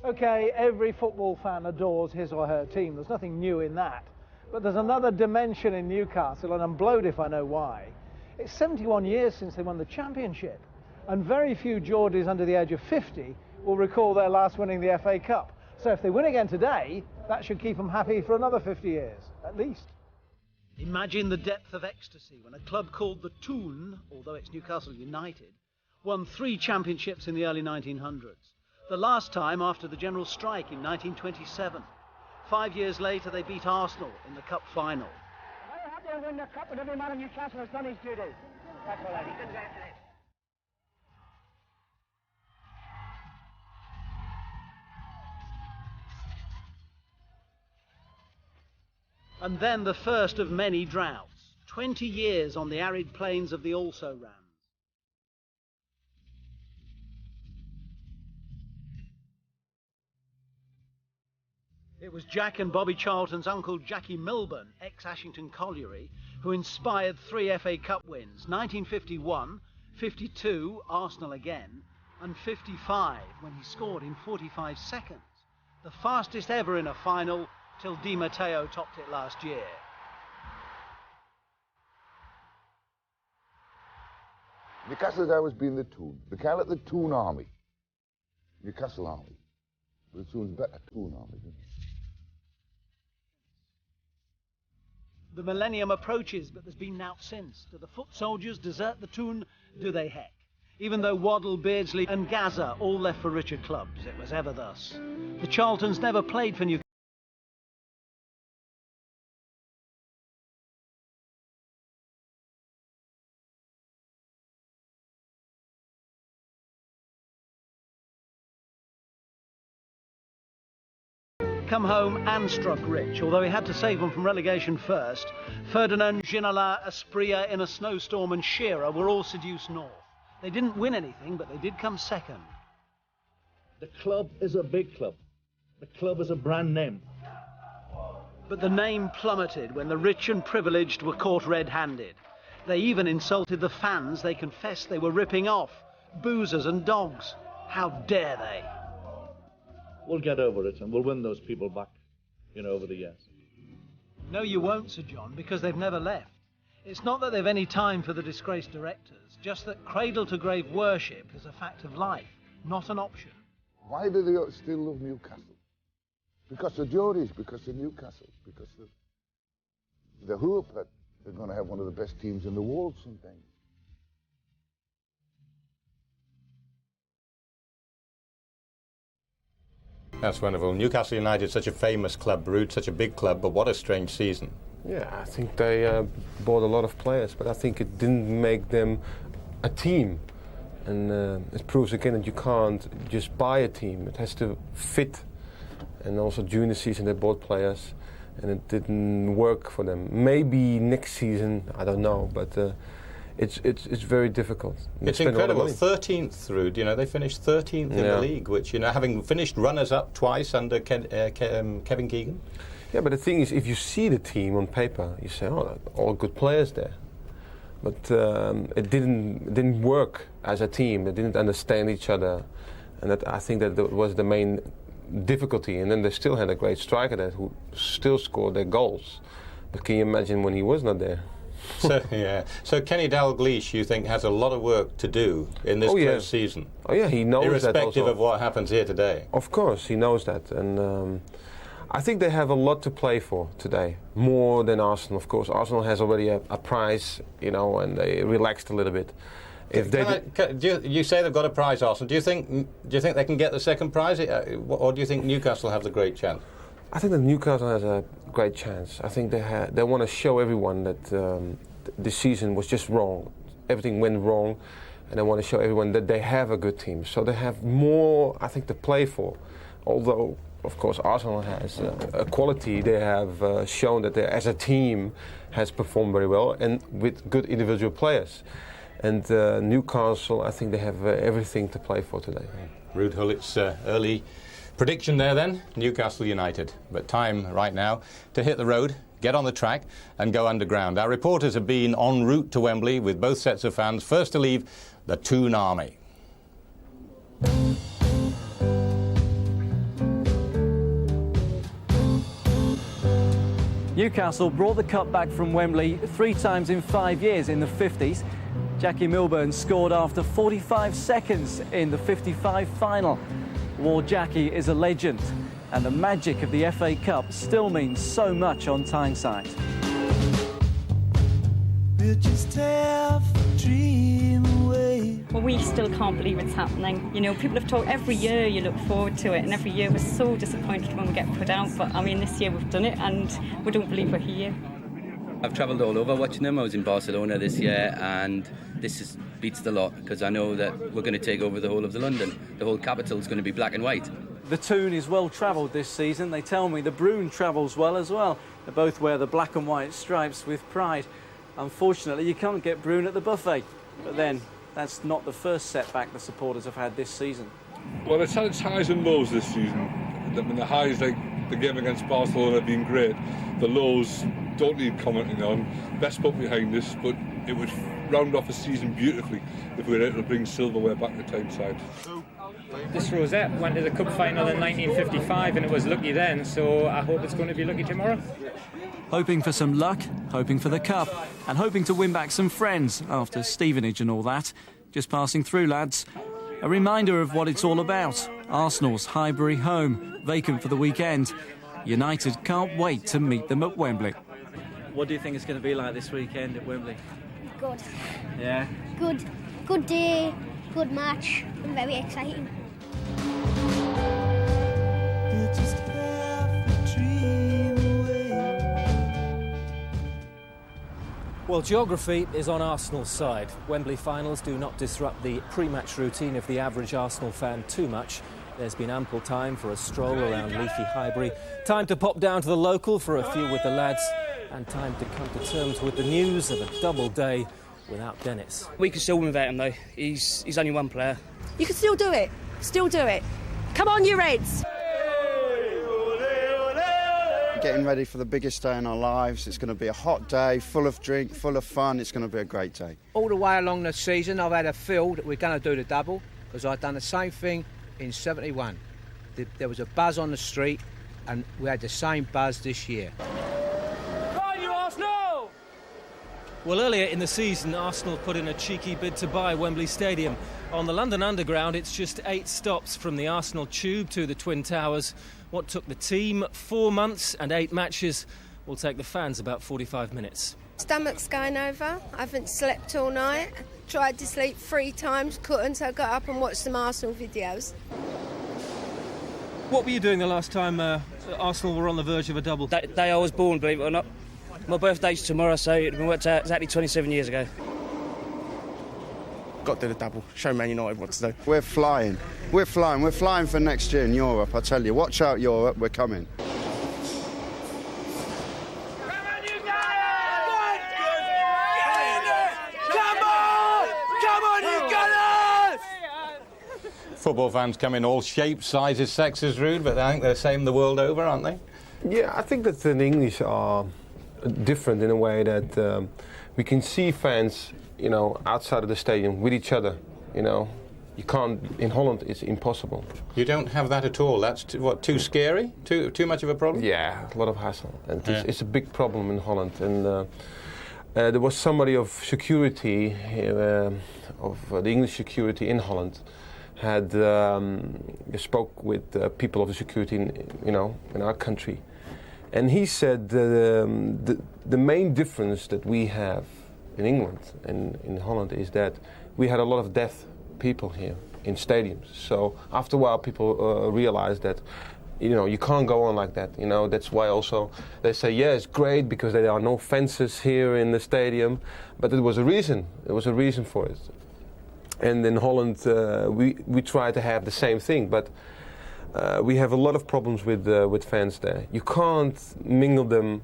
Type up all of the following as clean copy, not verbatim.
OK, every football fan adores his or her team. There's nothing new in that. But there's another dimension in Newcastle, and I'm blowed if I know why. It's 71 years since they won the championship, and very few Geordies under the age of 50 will recall their last winning the FA Cup. So if they win again today, that should keep them happy for another 50 years, at least. Imagine the depth of ecstasy when a club called the Toon, although it's Newcastle United, won 3 championships in the early 1900s. The last time after the general strike in 1927. 5 years later, they beat Arsenal in the cup final. Very happy to win the cup, and every man in Newcastle has done his duty. That's all right. Congratulations. And then the first of many droughts. 20 years on the arid plains of the also-rans. It was Jack and Bobby Charlton's uncle Jackie Milburn, ex-Ashington Colliery, who inspired 3 FA Cup wins, 1951, 52, Arsenal again, and 55, when he scored in 45 seconds. The fastest ever in a final, till Di Matteo topped it last year. Newcastle has always been the Toon. They call it the Toon Army. Newcastle Army. But it sounds better, Toon Army, doesn't it? The millennium approaches, but there's been nought since. Do the foot soldiers desert the Toon? Do they heck? Even though Waddle, Beardsley and Gaza all left for richer clubs, it was ever thus. The Charltons never played for Newcastle. Come home and struck rich, although he had to save them from relegation first. Ferdinand, Ginola, Asprilla in a snowstorm and Shearer were all seduced north. They didn't win anything, but they did come second. The club is a big club. The club is a brand name. But the name plummeted when the rich and privileged were caught red-handed. They even insulted the fans they confessed they were ripping off. Boozers and dogs. How dare they? We'll get over it and we'll win those people back, over the years. No, you won't, Sir John, because they've never left. It's not that they've any time for the disgraced directors, just that cradle-to-grave worship is a fact of life, not an option. Why do they still love Newcastle? Because of Geordies, because of Newcastle, because of the hope that they're going to have one of the best teams in the world sometime. That's wonderful. Newcastle United, such a famous club, Ruud, such a big club, but what a strange season. Yeah, I think they bought a lot of players, but I think it didn't make them a team. And it proves again that you can't just buy a team. It has to fit. And also during the season they bought players, and it didn't work for them. Maybe next season, I don't know, but it's very difficult. It's incredible. 13th, Ruud. They finished 13th in the league, which, having finished runners-up twice under Kevin Keegan. Yeah, but the thing is, if you see the team on paper, you say, oh, all good players there. But it didn't work as a team. They didn't understand each other, and I think that was the main difficulty. And then they still had a great striker there who still scored their goals. But can you imagine when he was not there? So Kenny Dalglish, you think, has a lot of work to do in this first season? Oh yeah, he knows that also. Irrespective of what happens here today. Of course, he knows that, and I think they have a lot to play for today, more than Arsenal. Of course, Arsenal has already a prize, and they relaxed a little bit. You say they've got a prize, Arsenal. Do you think they can get the second prize, or do you think Newcastle have the great chance? I think that Newcastle has a great chance. I think they want to show everyone that this season was just wrong. Everything went wrong, and they want to show everyone that they have a good team. So they have more, I think, to play for. Although, of course, Arsenal has a quality. They have shown that they, as a team, has performed very well, and with good individual players. And Newcastle, I think they have everything to play for today. Ruud Gullit's early prediction there then, Newcastle United. But time right now to hit the road, get on the track and go underground. Our reporters have been en route to Wembley with both sets of fans, first to leave the Toon Army. Newcastle brought the cup back from Wembley 3 times in 5 years in the 50s. Jackie Milburn scored after 45 seconds in the 55 final. War Jackie is a legend, and the magic of the FA Cup still means so much on Tyneside. We'll just have a dream away. Well, we still can't believe it's happening. You know, people have talked every year you look forward to it, and every year we're so disappointed when we get put out. But I mean, this year we've done it, and we don't believe we're here. I've travelled all over watching them. I was in Barcelona this year, and this beats the lot, because I know that we're going to take over the whole of the London. The whole capital is going to be black and white. The Toon is well travelled this season. They tell me the Broon travels well as well. They both wear the black and white stripes with pride. Unfortunately, you can't get Broon at the buffet. But then, that's not the first setback the supporters have had this season. Well, it's had its highs and lows this season. I mean, the highs, like the game against Barcelona, have been great. The lows don't need commenting on. Best put behind us, but it would round off a season beautifully if we were able to bring silverware back to Tyneside. This Rosette went to the cup final in 1955 and it was lucky then, so I hope it's going to be lucky tomorrow. Hoping for some luck, hoping for the cup, and hoping to win back some friends after Stevenage and all that. Just passing through, lads. A reminder of what it's all about. Arsenal's Highbury home, vacant for the weekend. United can't wait to meet them at Wembley. What do you think it's going to be like this weekend at Wembley? Good. Yeah? Good day, good match, and very exciting. We'll just have a dream away. Well, geography is on Arsenal's side. Wembley finals do not disrupt the pre-match routine of the average Arsenal fan too much. There's been ample time for a stroll around leafy Highbury, time to pop down to the local for a few with the lads, and time to come to terms with the news of a double day without Dennis. We can still win without him, though. He's only one player. You can still do it. Still do it. Come on, you Reds! Getting ready for the biggest day in our lives. It's going to be a hot day, full of drink, full of fun. It's going to be a great day. All the way along the season, I've had a feel that we're going to do the double, because I've done the same thing in 71. There was a buzz on the street, and we had the same buzz this year. Well, earlier in the season, Arsenal put in a cheeky bid to buy Wembley Stadium. On the London Underground, it's just 8 stops from the Arsenal Tube to the Twin Towers. What took the team 4 months and 8 matches will take the fans about 45 minutes. Stomach's going over. I haven't slept all night. Tried to sleep 3 times, couldn't, so I got up and watched some Arsenal videos. What were you doing the last time Arsenal were on the verge of a double? That day I was born, believe it or not. My birthday's tomorrow, so it worked out exactly 27 years ago. Got to do the double. Show Man United what to do. We're flying. We're flying for next year in Europe, I tell you. Watch out, Europe, we're coming. Football fans come in all shapes, sizes, sexes, Rude, but I think they're the same the world over, aren't they? Yeah, I think that the English are different in a way that we can see fans, you know, outside of the stadium with each other, you know. You can't, in Holland it's impossible. You don't have that at all? That's, too scary? Too much of a problem? Yeah, a lot of hassle. And it's a big problem in Holland. And there was somebody of security, of the English security in Holland, had spoke with people of the security in our country. And he said the main difference that we have in England and in Holland is that we had a lot of deaf people here in stadiums. So after a while people realized that, you know, you can't go on like that. You know, that's why also they say, yeah, it's great because there are no fences here in the stadium. But there was a reason. There was a reason for it. And in Holland we try to have the same thing, but we have a lot of problems with fans there. You can't mingle them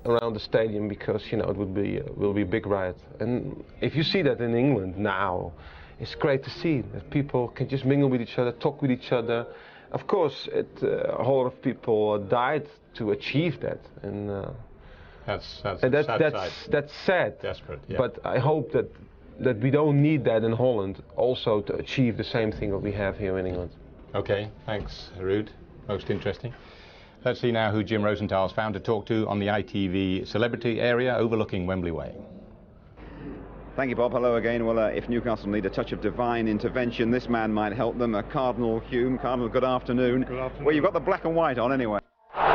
around the stadium because, you know, it will be a big riot. And if you see that in England now, it's great to see that people can just mingle with each other, talk with each other. Of course, a whole lot of people died to achieve that, and that's sad. Desperate, yeah. But I hope that we don't need that in Holland also to achieve the same thing that we have here in England. Okay, thanks, Ruud. Most interesting. Let's see now who Jim Rosenthal's found to talk to on the ITV celebrity area overlooking Wembley Way. Thank you, Bob. Hello again. Well, if Newcastle need a touch of divine intervention, this man might help them. Cardinal Hume. Cardinal, good afternoon. Good afternoon. Well, you've got the black and white on anyway. Eddie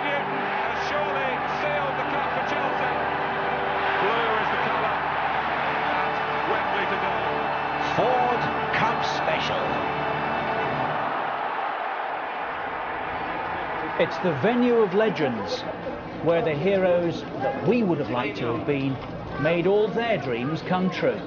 Newton has surely sealed the cup for Chelsea. Blue is the colour at Wembley today. Ford Cup Special. It's the venue of legends, where the heroes that we would have liked to have been made all their dreams come true.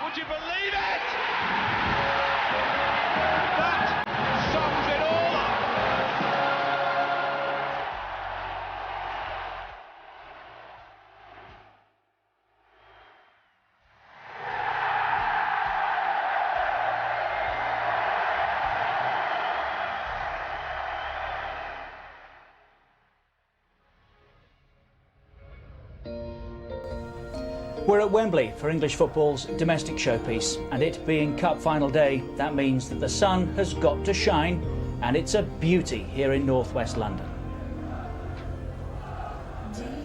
Would you believe it? That sums it all up. We're at Wembley for English football's domestic showpiece, and it being cup final day, that means that the sun has got to shine, and it's a beauty here in northwest London.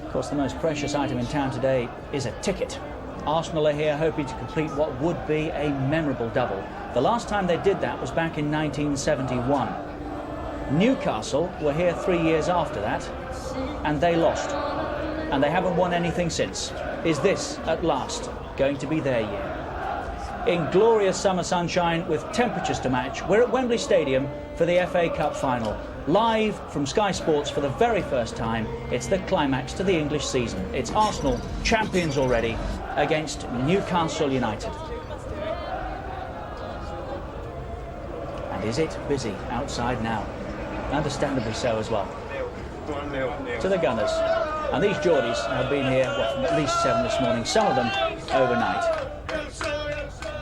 Of course, the most precious item in town today is a ticket. Arsenal are here hoping to complete what would be a memorable double. The last time they did that was back in 1971. Newcastle were here 3 years after that, and they lost. And they haven't won anything since. Is this, at last, going to be their year? In glorious summer sunshine with temperatures to match, we're at Wembley Stadium for the FA Cup final. Live from Sky Sports for the very first time, it's the climax to the English season. It's Arsenal, champions already, against Newcastle United. And is it busy outside now? Understandably so as well. To the Gunners. And these Geordies have been here, well, from at least 7 this morning, some of them overnight.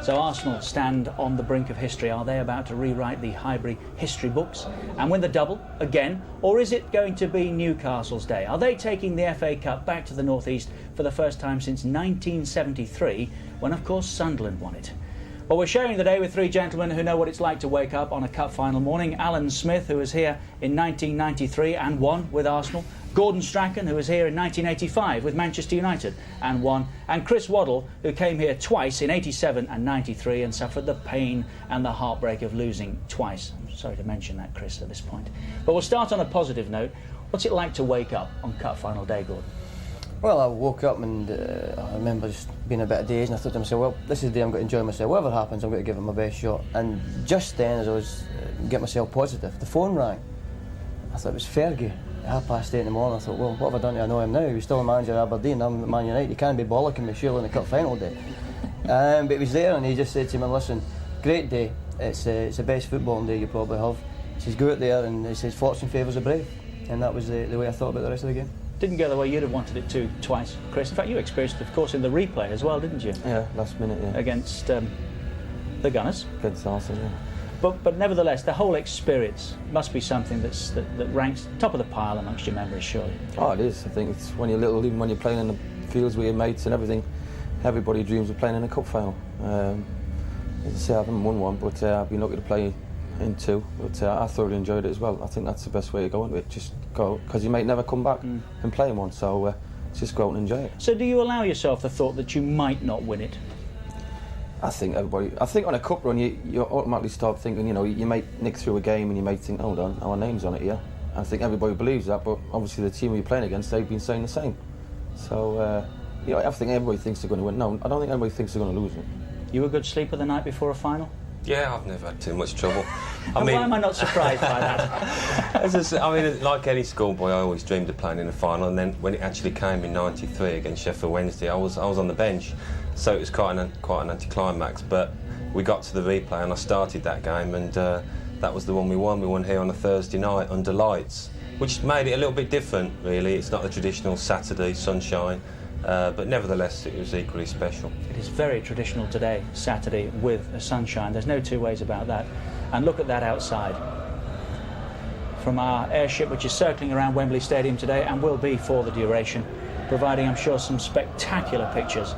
So Arsenal stand on the brink of history. Are they about to rewrite the Highbury history books and win the double again? Or is it going to be Newcastle's day? Are they taking the FA Cup back to the North East for the first time since 1973, when, of course, Sunderland won it? Well, we're sharing the day with three gentlemen who know what it's like to wake up on a cup final morning. Alan Smith, who was here in 1993 and won with Arsenal. Gordon Strachan, who was here in 1985 with Manchester United and won. And Chris Waddle, who came here twice in 87 and 93 and suffered the pain and the heartbreak of losing twice. I'm sorry to mention that, Chris, at this point. But we'll start on a positive note. What's it like to wake up on cup final day, Gordon? Well, I woke up and I remember just being a bit dazed, and I thought to myself, well, this is the day I'm going to enjoy myself. Whatever happens, I'm going to give it my best shot. And just then, as I was getting myself positive, the phone rang. I thought it was Fergie at 8:30 in the morning. I thought, well, what have I done to annoy him now? He's still a manager at Aberdeen, I'm at Man United. He can't be bollocking me surely in the cup final day. But he was there, and he just said to me, listen, great day. It's the best footballing day you probably have. He says, go out there, and he says, fortune favours the brave. And that was the way I thought about the rest of the game. Didn't go the way you'd have wanted it to twice, Chris. In fact, you experienced it, of course, in the replay as well, didn't you? Yeah, last minute, yeah. Against the Gunners. Against Arsenal, yeah. But nevertheless, the whole experience must be something that ranks top of the pile amongst your memories, surely. Oh, it is. I think it's when you're little, even when you're playing in the fields with your mates and everything, everybody dreams of playing in a cup final. As I say, I haven't won one, but I've been lucky to play in two. But I thoroughly enjoyed it as well. I think that's the best way to go into it. Just go, because you might never come back and play in one. So just go out and enjoy it. So do you allow yourself the thought that you might not win it? I think on a cup run, you automatically start thinking, you know, you might nick through a game and you might think, hold on, our name's on it here. I think everybody believes that, but obviously the team you're playing against, they've been saying the same. So, you know, I think everybody thinks they're going to win. No, I don't think anybody thinks they're going to lose it. You a good sleeper the night before a final? Yeah, I've never had too much trouble. Why am I not surprised by that? I mean, like any schoolboy, I always dreamed of playing in a final, and then when it actually came in '93 against Sheffield Wednesday, I was on the bench, so it was quite an anticlimax. But we got to the replay, and I started that game, and that was the one we won. We won here on a Thursday night under lights, which made it a little bit different, really. It's not the traditional Saturday sunshine. But nevertheless, it was equally special. It is very traditional today, Saturday with a sunshine. There's no two ways about that. And look at that outside. From our airship, which is circling around Wembley Stadium today and will be for the duration, providing, I'm sure, some spectacular pictures.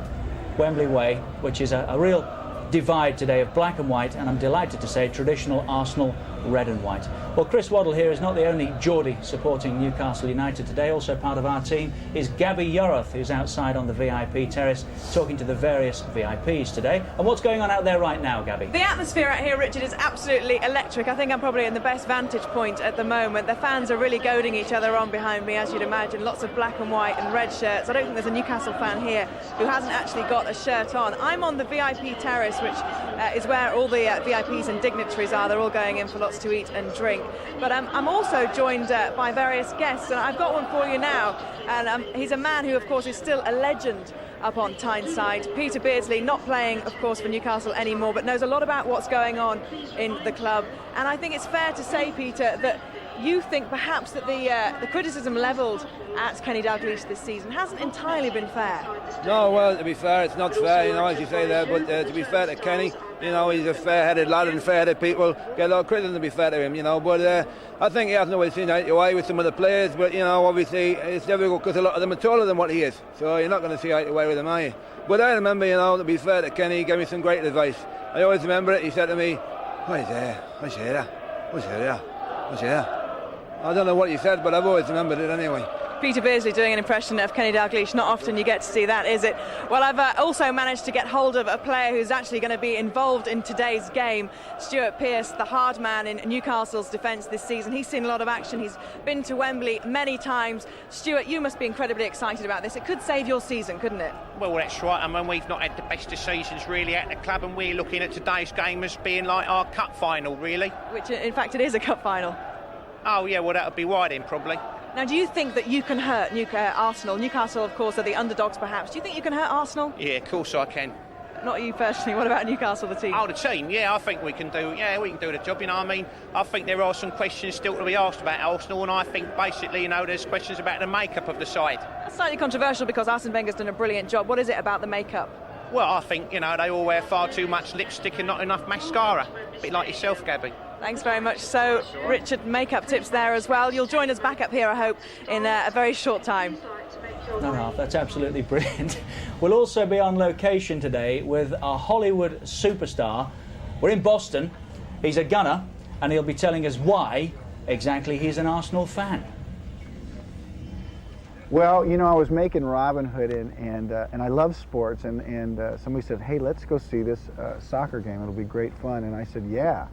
Wembley Way, which is a real divide today of black and white, and I'm delighted to say traditional Arsenal red and white. Well, Chris Waddle here is not the only Geordie supporting Newcastle United today. Also part of our team is Gabby Yoroth, who's outside on the VIP terrace talking to the various VIPs today. And what's going on out there right now, Gabby? The atmosphere out here, Richard, is absolutely electric. I think I'm probably in the best vantage point at the moment. The fans are really goading each other on behind me, as you'd imagine. Lots of black and white and red shirts. I don't think there's a Newcastle fan here who hasn't actually got a shirt on. I'm on the VIP terrace, which is where all the VIPs and dignitaries are. They're all going in for lots to eat and drink. But I'm also joined by various guests, and I've got one for you now. And he's a man who, of course, is still a legend up on Tyneside. Peter Beardsley, not playing, of course, for Newcastle anymore, but knows a lot about what's going on in the club. And I think it's fair to say, Peter, that you think perhaps that the criticism levelled at Kenny Dalglish this season hasn't entirely been fair. No, well, to be fair, it's not fair, you know, as you say there, but to be fair to Kenny, you know, he's a fair-headed lad, and fair-headed people get a lot of criticism, to be fair to him, you know, but I think he hasn't always seen eye to eye with some of the players, but, you know, obviously it's difficult because a lot of them are taller than what he is, so you're not going to see eye to eye with him, are you? But I remember, you know, to be fair to Kenny, he gave me some great advice. I always remember it. He said to me, "What's there? What's there? What's there? What's there?" I don't know what he said, but I've always remembered it anyway. Peter Beardsley doing an impression of Kenny Dalglish. Not often you get to see that, is it? Well, I've also managed to get hold of a player who's actually going to be involved in today's game. Stuart Pearce, the hard man in Newcastle's defence this season. He's seen a lot of action. He's been to Wembley many times. Stuart, you must be incredibly excited about this. It could save your season, couldn't it? Well, that's right. I mean, we've not had the best of seasons really at the club, and we're looking at today's game as being like our cup final, really. Which, in fact, it is a cup final. Oh, yeah, well, that would be why then, probably. Now, do you think that you can hurt Arsenal? Newcastle, of course, are the underdogs, perhaps. Do you think you can hurt Arsenal? Yeah, of course I can. Not you personally. What about Newcastle, the team? Oh, the team, yeah, I think we can do. Yeah, we can do the job. You know, I mean, I think there are some questions still to be asked about Arsenal, and I think basically, you know, there's questions about the makeup of the side. That's slightly controversial because Arsene Wenger's done a brilliant job. What is it about the makeup? Well, I think, you know, they all wear far too much lipstick and not enough mascara. A bit like yourself, Gabby. Thanks very much. So, Richard, makeup tips there as well. You'll join us back up here, I hope, in a very short time. No, that's absolutely brilliant. We'll also be on location today with our Hollywood superstar. We're in Boston. He's a gunner, and he'll be telling us why exactly he's an Arsenal fan. Well, you know, I was making Robin Hood, and I love sports, and somebody said, "Hey, let's go see this soccer game. It'll be great fun." And I said, "Yeah,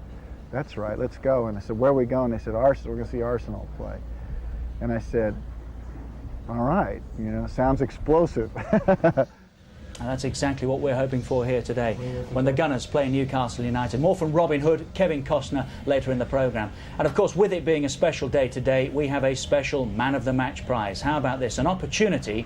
that's right, let's go." And I said, "Where are we going?" They said, "Arsenal. We're going to see Arsenal play." And I said, "All right, you know, sounds explosive." And that's exactly what we're hoping for here today when the Gunners play Newcastle United. More from Robin Hood, Kevin Costner later in the programme. And of course, with it being a special day today, we have a special Man of the Match prize. How about this? An opportunity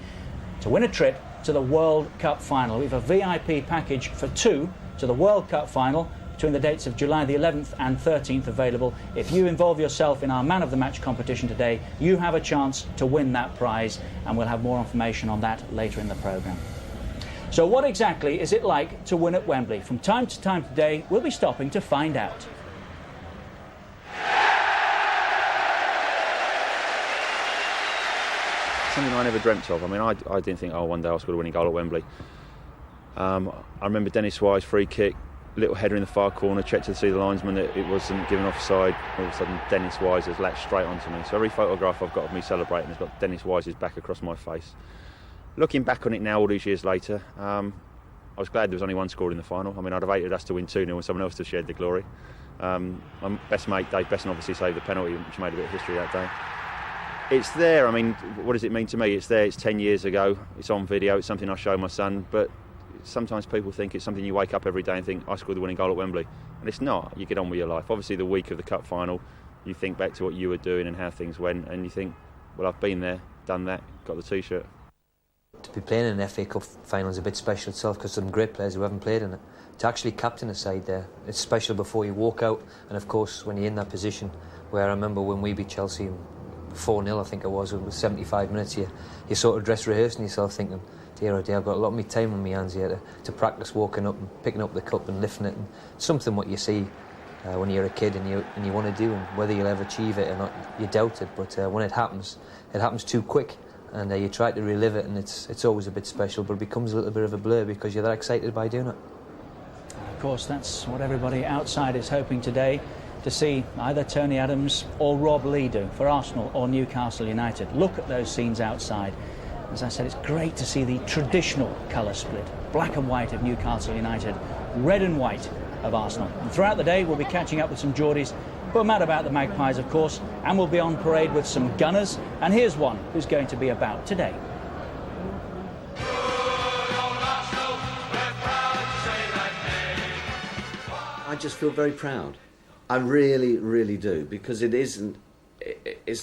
to win a trip to the World Cup final. We have a VIP package for two to the World Cup final between the dates of July the 11th and 13th available. If you involve yourself in our Man of the Match competition today, you have a chance to win that prize, and we'll have more information on that later in the programme. So what exactly is it like to win at Wembley? From time to time today, we'll be stopping to find out. something I never dreamt of. I mean, I didn't think, oh, one day I'll score a winning goal at Wembley. I remember Dennis Wise free kick, little header in the far corner, checked to see the linesman that it wasn't given offside. All of a sudden Dennis Wise has latched straight onto me. So every photograph I've got of me celebrating has got Dennis Wise's back across my face. Looking back on it now all these years later, I was glad there was only one scored in the final. I mean, I'd have hated us to win 2-0 and someone else to share the glory. My best mate Dave Besson obviously saved the penalty, which made a bit of history that day. It's there. I mean, what does it mean to me? It's there. It's 10 years ago. It's on video. It's something I show my son. But sometimes people think it's something you wake up every day and think, I scored the winning goal at Wembley. And it's not. You get on with your life. Obviously, the week of the cup final, you think back to what you were doing and how things went, and you think, well, I've been there, done that, got the T-shirt. To be playing in an FA Cup final is a bit special itself, because some great players who haven't played in it. To actually captain a side there, it's special before you walk out, and of course when you're in that position, where I remember when we beat Chelsea 4-0, I think it was 75 minutes, you sort of dress rehearsing yourself thinking, dear oh dear, I've got a lot of my time on my hands here to practice walking up and picking up the cup and lifting it, and something what you see when you're a kid and you want to do, and whether you'll ever achieve it or not, you doubt it, but when it happens too quick, and you try to relive it, and it's always a bit special, but it becomes a little bit of a blur because you're that excited by doing it. Of course, that's what everybody outside is hoping today, to see either Tony Adams or Rob Lee do for Arsenal or Newcastle United. Look at those scenes outside. As I said, it's great to see the traditional colour split. Black and white of Newcastle United, red and white of Arsenal. And throughout the day, we'll be catching up with some Geordies who are mad about the Magpies, of course, and we'll be on parade with some Gunners. And here's one who's going to be about today. I just feel very proud. I really, really do, because it's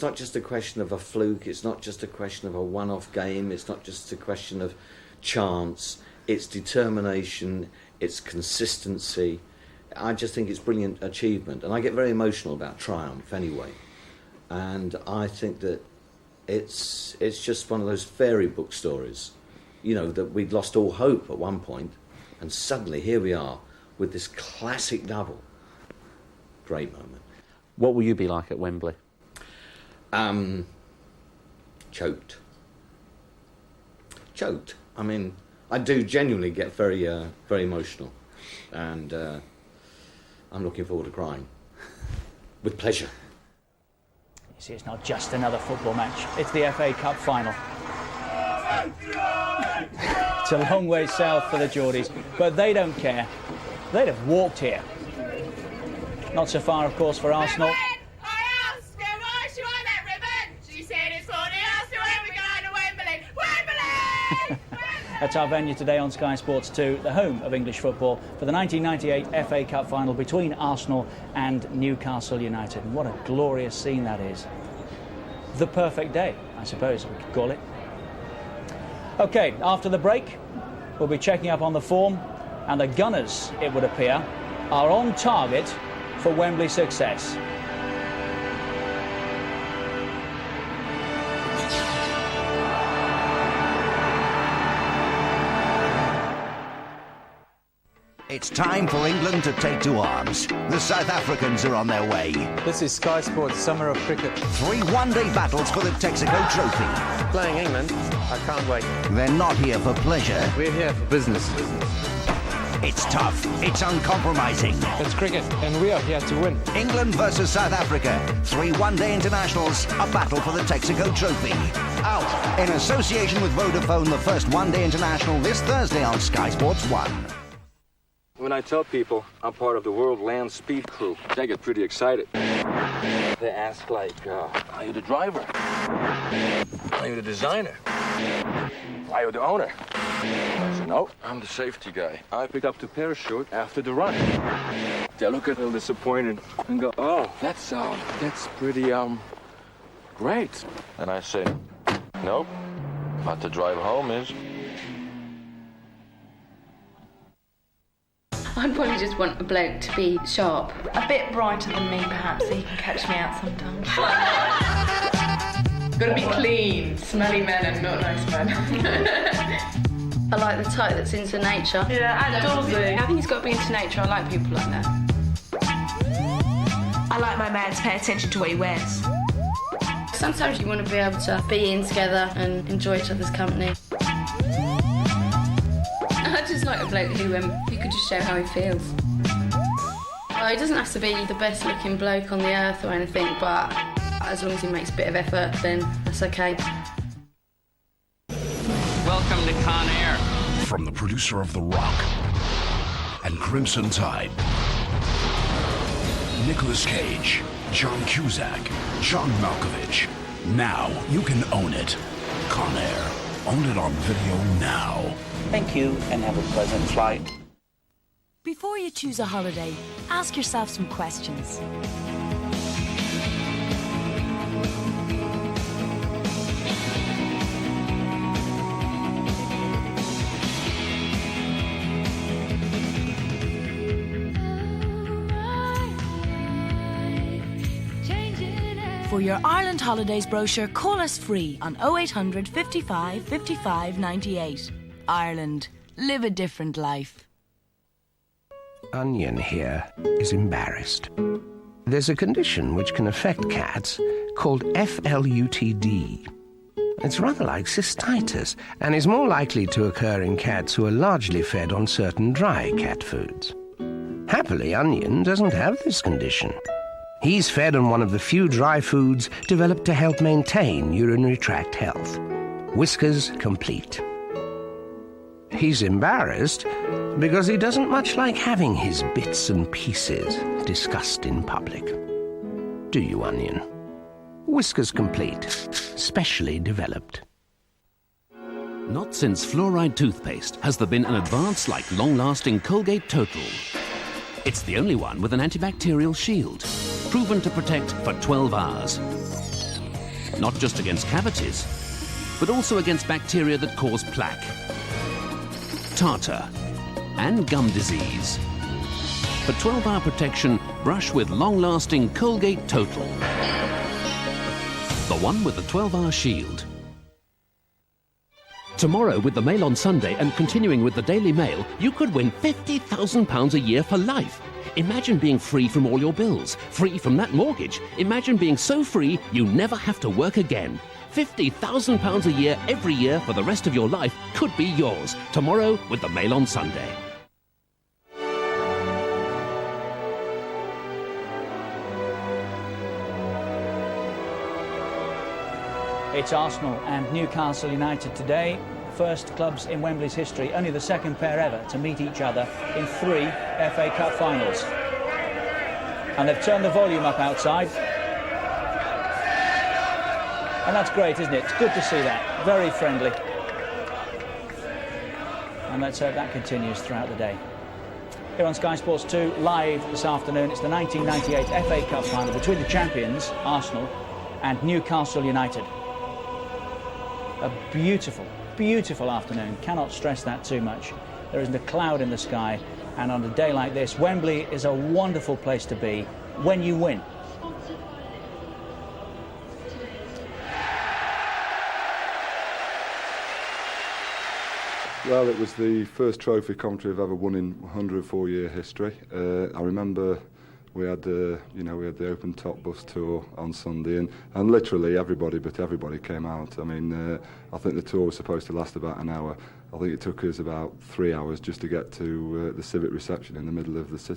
not just a question of a fluke, it's not just a question of a one-off game, it's not just a question of chance, it's determination, it's consistency. I just think it's brilliant achievement, and I get very emotional about triumph anyway. And I think that it's just one of those fairy book stories, you know, that we'd lost all hope at one point, and suddenly here we are with this classic double. Great moment. What will you be like at Wembley? Choked. I mean, I do genuinely get very emotional, and I'm looking forward to crying with pleasure. You see, it's not just another football match, it's the FA Cup final. It's a long way south for the Geordies, but they don't care. They'd have walked here. Not so far, of course, for Arsenal. That's our venue today on Sky Sports 2, the home of English football, for the 1998 FA Cup final between Arsenal and Newcastle United. And what a glorious scene that is. The perfect day, I suppose we could call it. OK, after the break, we'll be checking up on the form, and the Gunners, it would appear, are on target for Wembley success. It's time for England to take to arms. The South Africans are on their way. This is Sky Sports Summer of Cricket. 3 one-day battles for the Texaco Trophy. Playing England, I can't wait. They're not here for pleasure. We're here for business. It's tough, it's uncompromising. It's cricket, and we are here to win. England versus South Africa. 3 one-day internationals, a battle for the Texaco Trophy. Out, in association with Vodafone, the first one-day international this Thursday on Sky Sports 1. When I tell people I'm part of the World Land Speed Crew, they get pretty excited. They ask, like, are you the driver? Are you the designer? Are you the owner? I said, no, I'm the safety guy. I pick up the parachute after the run. They look a little disappointed and go, oh, that's pretty, great. And I say, nope, but the drive home is. I'd probably just want a bloke to be sharp. A bit brighter than me, perhaps, so he can catch me out sometimes. Gotta be clean, smelly men and not nice men. I like the type that's into nature. Yeah, outdoorsy. I think he's got to be into nature. I like people like that. I like my man to pay attention to what he wears. sometimes you want to be able to be in together and enjoy each other's company. I just like a bloke who could just show how he feels. Well, he doesn't have to be the best looking bloke on the earth or anything, but as long as he makes a bit of effort, then that's okay. Welcome to Con Air. From the producer of The Rock and Crimson Tide, Nicolas Cage, John Cusack, John Malkovich. Now you can own it. Con Air. Own it on video now. Thank you, and have a pleasant flight. Before you choose a holiday, ask yourself some questions. For your Ireland Holidays brochure, call us free on 0800 55 55 98. Ireland. Live a different life. Onion here is embarrassed. There's a condition which can affect cats called FLUTD. It's rather like cystitis and is more likely to occur in cats who are largely fed on certain dry cat foods. Happily, Onion doesn't have this condition. He's fed on one of the few dry foods developed to help maintain urinary tract health. Whiskers Complete. He's embarrassed because he doesn't much like having his bits and pieces discussed in public. Do you, Onion? Whiskers Complete, specially developed. Not since fluoride toothpaste has there been an advance like long-lasting Colgate Total. It's the only one with an antibacterial shield, proven to protect for 12 hours. Not just against cavities, but also against bacteria that cause plaque, tartar, and gum disease. For 12-hour protection, brush with long-lasting Colgate Total. The one with the 12-hour shield. Tomorrow, with the Mail on Sunday and continuing with the Daily Mail, you could win £50,000 a year for life. Imagine being free from all your bills, free from that mortgage. Imagine being so free you never have to work again. £50,000 a year every year for the rest of your life could be yours. Tomorrow with the Mail on Sunday. It's Arsenal and Newcastle United today. First clubs in Wembley's history, only the second pair ever to meet each other in 3 FA Cup finals. And they've turned the volume up outside. And that's great, isn't it? It's good to see that. Very friendly. And let's hope that continues throughout the day. Here on Sky Sports 2, live this afternoon, it's the 1998 FA Cup final between the champions, Arsenal, and Newcastle United. A beautiful, beautiful afternoon. Cannot stress that too much. There isn't a cloud in the sky, and on a day like this, Wembley is a wonderful place to be when you win. Well, it was the first trophy Coventry have ever won in 104-year history. I remember we had the open top bus tour on Sunday, and literally everybody came out. I mean, I think the tour was supposed to last about an hour. I think it took us about 3 hours just to get to the civic reception in the middle of the city.